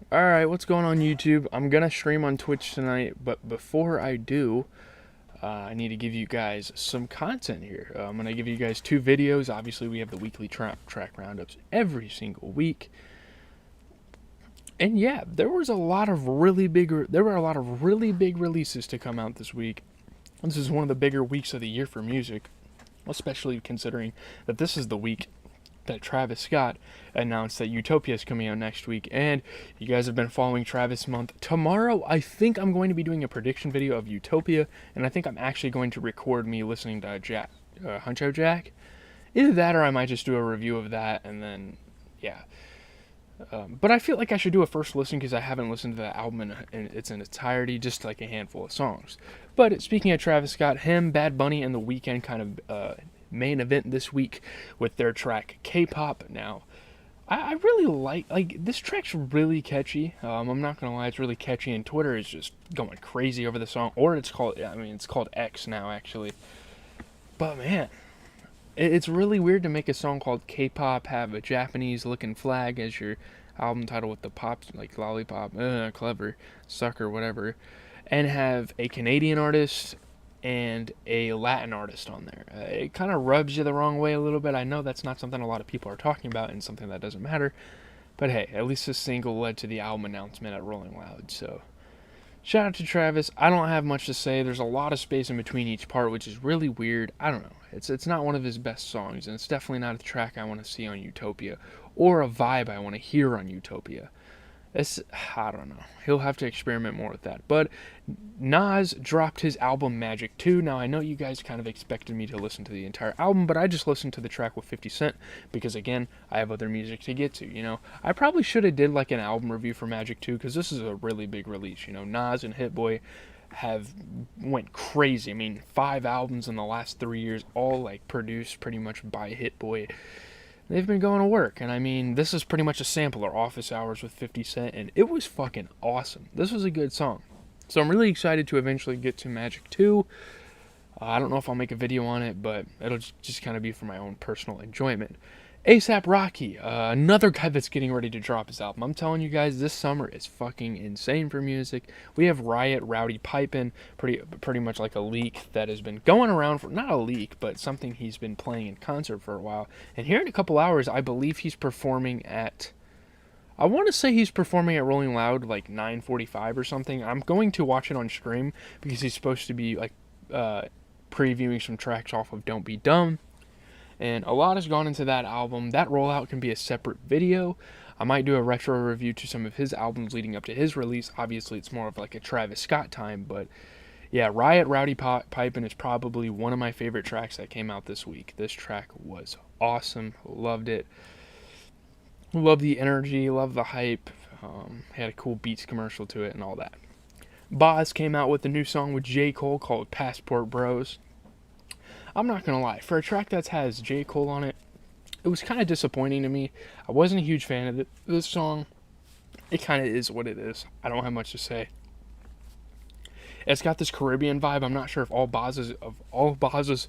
Alright, what's going on YouTube? I'm gonna stream on Twitch tonight, but before I do, I need to give you guys some content here. I'm gonna give you guys two videos. Obviously, we have the weekly track roundups every single week. And yeah, there were a lot of really big releases to come out this week. This is one of the bigger weeks of the year for music, especially considering that this is the week that Travis Scott announced that Utopia is coming out next week. And you guys have been following Travis month. Tomorrow, I think I'm going to be doing a prediction video of Utopia, and I think I'm actually going to record me listening to Huncho Jack. Either that or I might just do a review of that, and then, yeah. But I feel like I should do a first listen because I haven't listened to the album in its entirety, just like a handful of songs. But speaking of Travis Scott, him, Bad Bunny, and The Weeknd kind of main event this week with their track K-Pop. Now, I really like this track's really catchy. I'm not gonna lie, it's really catchy, and Twitter is just going crazy over the song. Or it's called X now actually. But man, it's really weird to make a song called K-Pop have a Japanese looking flag as your album title with the pop, like lollipop, clever, sucker, whatever, and have a Canadian artist and a Latin artist on there. It kind of rubs you the wrong way a little bit. I know that's not something a lot of people are talking about and something that doesn't matter, but hey, at least this single led to the album announcement at Rolling Loud, so shout out to Travis. I don't have much to say. There's a lot of space in between each part, which is really weird. I don't know. It's not one of his best songs, and it's definitely not a track I want to see on Utopia, or a vibe I want to hear on Utopia. I don't know. He'll have to experiment more with that. But Nas dropped his album Magic 2. Now, I know you guys kind of expected me to listen to the entire album, but I just listened to the track with 50 Cent because, again, I have other music to get to, you know. I probably should have did, like, an album review for Magic 2 because this is a really big release, you know. Nas and Hit Boy have went crazy. I mean, 5 albums in the last 3 years, all, like, produced pretty much by Hit Boy. They've been going to work, and I mean, this is pretty much a sampler, Office Hours with 50 Cent, and it was fucking awesome. This was a good song. So I'm really excited to eventually get to Magic 2. I don't know if I'll make a video on it, but it'll just kind of be for my own personal enjoyment. A$AP Rocky, another guy that's getting ready to drop his album. I'm telling you guys, this summer is fucking insane for music. We have Riot Rowdy Pipin', pretty much like a leak that has been going around for, not a leak, but something he's been playing in concert for a while. And here in a couple hours, I believe he's performing at, I want to say he's performing at Rolling Loud like 9:45 or something. I'm going to watch it on stream because he's supposed to be like previewing some tracks off of Don't Be Dumb. And a lot has gone into that album. That rollout can be a separate video. I might do a retro review to some of his albums leading up to his release. Obviously, it's more of like a Travis Scott time, but yeah, Riot Rowdy Pipin' is probably one of my favorite tracks that came out this week. This track was awesome. Loved it. Love the energy. Love the hype. Had a cool Beats commercial to it and all that. Boz came out with a new song with J. Cole called Passport Bros. I'm not gonna lie, for a track that has J. Cole on it, it was kind of disappointing to me. I wasn't a huge fan of this song. It kind of is what it is. I don't have much to say. It's got this Caribbean vibe. I'm not sure if all of Boz's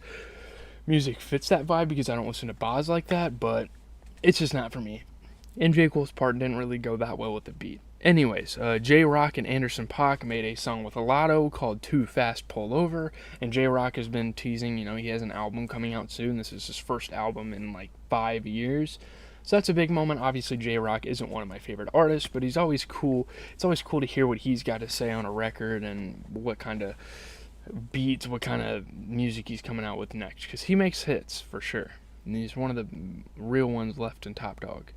music fits that vibe because I don't listen to Boz like that, but it's just not for me. And J. Cole's part didn't really go that well with the beat. Anyways, J-Rock and Anderson .Paak made a song with Lotto called Too Fast Pull Over, and J-Rock has been teasing, you know, he has an album coming out soon. This is his first album in like 5 years. So that's a big moment. Obviously, J-Rock isn't one of my favorite artists, but he's always cool. It's always cool to hear what he's got to say on a record and what kind of beats, what kind of music he's coming out with next, because he makes hits for sure. And he's one of the real ones left in Top Dog.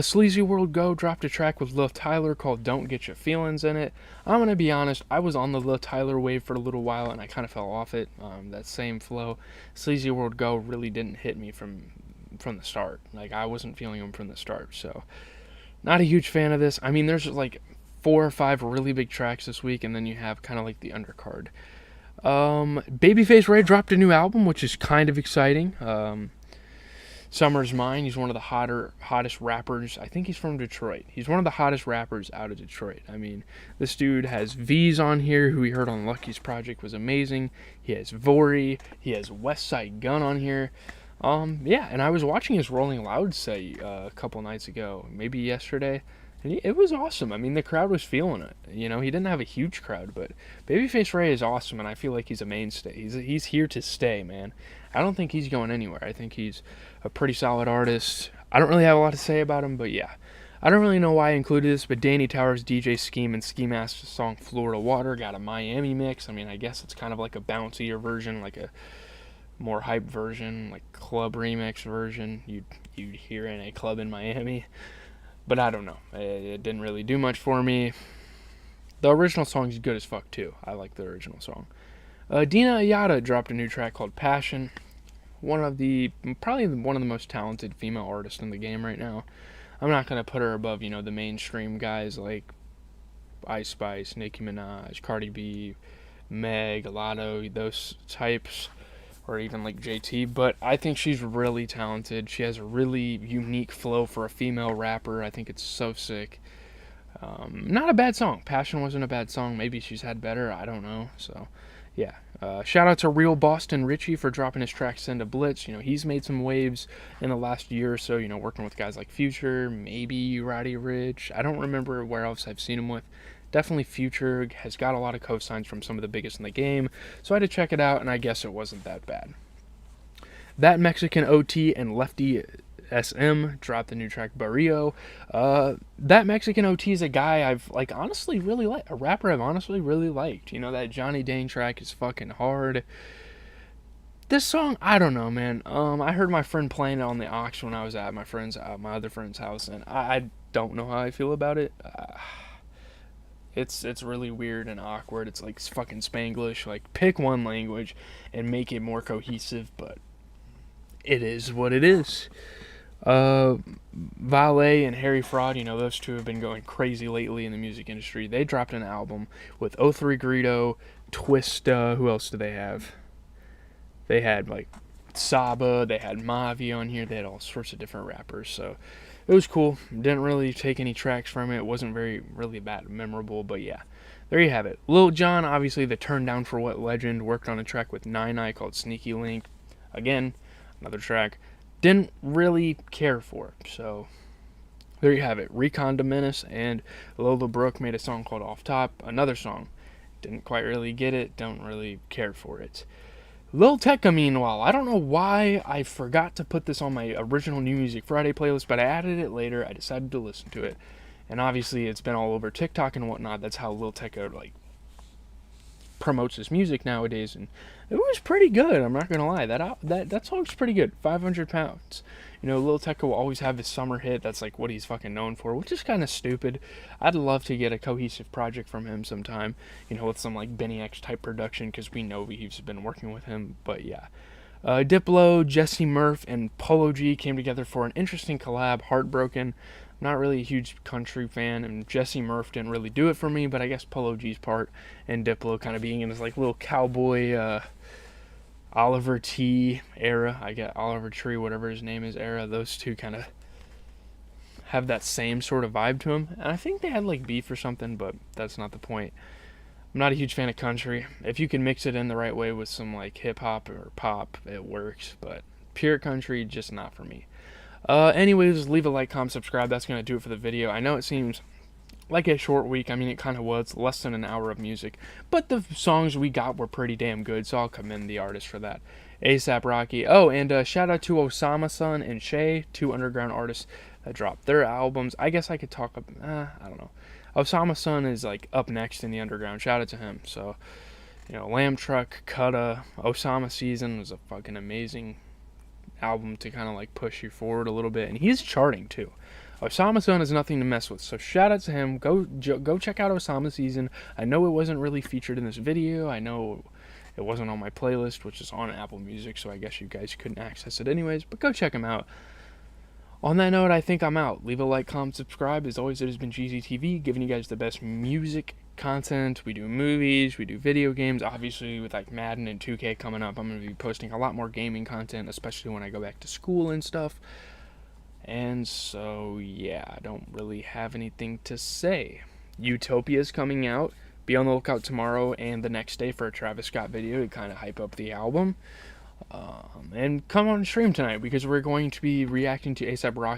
Sleazy World Go dropped a track with Lil Tyler called Don't Get Your Feelings in it. I'm going to be honest, I was on the Lil Tyler wave for a little while and I kind of fell off it. That same flow. Sleazy World Go really didn't hit me from the start. Like, I wasn't feeling him from the start, so not a huge fan of this. I mean, there's like 4 or 5 really big tracks this week, and then you have kind of like the undercard. Babyface Ray dropped a new album, which is kind of exciting. Summer's Mine. He's one of the hottest rappers. I think he's from Detroit. He's one of the hottest rappers out of Detroit. I mean, this dude has V's on here, who we heard on Lucky's project was amazing. He has Vori. He has West Side Gun on here. Yeah, and I was watching his Rolling Loud set a couple nights ago, maybe yesterday, And it was awesome. I mean, the crowd was feeling it. You know, he didn't have a huge crowd, but Babyface Ray is awesome, and I feel like he's a mainstay. He's here to stay, man. I don't think he's going anywhere. I think he's a pretty solid artist. I don't really have a lot to say about him, but yeah. I don't really know why I included this, but Danny Towers, DJ Scheme, and Ski Mask's song Florida Water got a Miami mix. I mean, I guess it's kind of like a bouncier version, like a more hype version, like club remix version you'd hear in a club in Miami. But I don't know. It didn't really do much for me. The original song's good as fuck too. I like the original song. Dina Ayada dropped a new track called Passion. Probably one of the most talented female artists in the game right now. I'm not gonna put her above, the mainstream guys like Ice Spice, Nicki Minaj, Cardi B, Meg, Lotto, those types, or even like JT, but I think she's really talented. She has a really unique flow for a female rapper. I think it's so sick. Not a bad song. Passion wasn't a bad song. Maybe she's had better. I don't know. So, yeah. Shout out to Real Boston Richie for dropping his track Send a Blitz. He's made some waves in the last year or so, working with guys like Future, maybe Roddy Ricch. I don't remember where else I've seen him with. Definitely Future has got a lot of cosigns from some of the biggest in the game, so I had to check it out, and I guess it wasn't that bad. That Mexican OT and Lefty SM dropped the new track Barrio. That Mexican OT is a guy I've honestly really liked, a rapper I've honestly really liked. That Johnny Dane track is fucking hard. This song, I don't know, man. I heard my friend playing it on the aux when I was at my other friend's house, and I don't know how I feel about it. It's really weird and awkward. It's like fucking Spanglish. Like, pick one language and make it more cohesive, but it is what it is. Valet and Harry Fraud, those two have been going crazy lately in the music industry. They dropped an album with O3 Greedo, Twista, who else do they have? They had like Saba, they had Mavi on here, they had all sorts of different rappers, so it was cool. Didn't really take any tracks from it. It wasn't really that memorable, but yeah. There you have it. Lil Jon, obviously the Turn Down for What legend, worked on a track with Nine called Sneaky Link. Again, another track. Didn't really care for it, so there you have it. Recon to Menace and Lola Brooke made a song called Off Top. Another song. Didn't quite really get it. Don't really care for it. Lil Tecca, meanwhile, I don't know why I forgot to put this on my original New Music Friday playlist, but I added it later. I decided to listen to it, and obviously it's been all over TikTok and whatnot. That's how Lil Tecca promotes his music nowadays, and it was pretty good. I'm not gonna lie, that song's pretty good. 500 pounds. Lil Tecca will always have his summer hit. That's like what he's fucking known for, which is kind of stupid. I'd love to get a cohesive project from him sometime, with some like Benny X type production, because we know he's been working with him. But yeah, Diplo, Jesse Murph, and Polo G came together for an interesting collab, Heartbroken. Not really a huge country fan, and Jesse Murph didn't really do it for me, but I guess Polo G's part, and Diplo kind of being in this little cowboy Oliver T era, I get Oliver Tree, whatever his name is, era. Those two kind of have that same sort of vibe to them, and I think they had beef or something, but that's not the point. I'm not a huge fan of country. If you can mix it in the right way with some hip hop or pop, it works, but pure country, just not for me. Anyways, leave a like, comment, subscribe. That's going to do it for the video. I know it seems like a short week. I mean, it kind of was. Less than an hour of music. But the songs we got were pretty damn good, so I'll commend the artist for that. A$AP Rocky. Oh, and shout out to Osama Sun and Shay, two underground artists that dropped their albums. I guess I could talk I don't know. Osama Sun is up next in the underground. Shout out to him. So, Lamb Truck, Kutta, Osama Season was a fucking amazing album to kind of push you forward a little bit, and he's charting too. Osama Sun is nothing to mess with, so shout out to him. Go check out Osama Season. I know it wasn't really featured in this video. I know it wasn't on my playlist, which is on Apple Music, so I guess you guys couldn't access it anyways, but go check him out. On that note, I think I'm out. Leave a like, comment, subscribe. As always, it has been GZTV, giving you guys the best music content. We do movies, we do video games. Obviously, with Madden and 2K coming up, I'm going to be posting a lot more gaming content, especially when I go back to school and stuff. And so, yeah, I don't really have anything to say. Utopia is coming out. Be on the lookout tomorrow and the next day for a Travis Scott video to kind of hype up the album. And come on stream tonight, because we're going to be reacting to A$AP Rocky